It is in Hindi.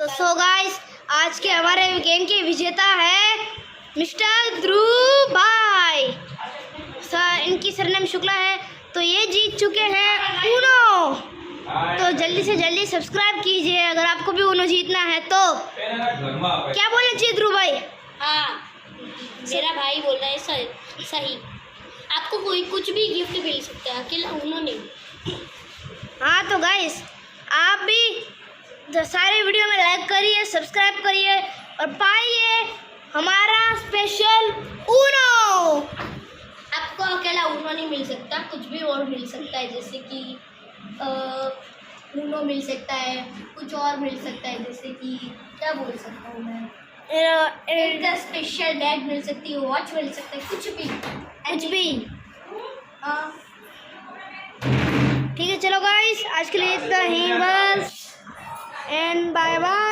तो सो गाइस, आज के हमारे गेम के विजेता है मिस्टर ध्रुव भाई। इनकी सरनेम शुक्ला है। तो ये जीत चुके हैं ऊनो। तो जल्दी से जल्दी सब्सक्राइब कीजिए अगर आपको भी ऊनो जीतना है तो। क्या बोलना चाहिए ध्रुव भाई? हाँ, मेरा भाई बोल रहा है सही। आपको कोई कुछ भी गिफ्ट मिल सकता है, अकेला ऊनो नहीं। हाँ तो गाइस, आप भी सारे वीडियो में लाइक करिए, सब्सक्राइब करिए और पाइए हमारा स्पेशल ऊनो। आपको अकेला ऊनो नहीं मिल सकता, कुछ भी और मिल सकता है, जैसे कि ऊनो मिल सकता है, कुछ और मिल सकता है, जैसे कि क्या बोल सकता हूँ मैं, एक स्पेशल बैग मिल सकती है, वॉच मिल सकता है, कुछ भी। ठीक है, चलो गाइस, आज के लिए इतना ही बस। And bye bye.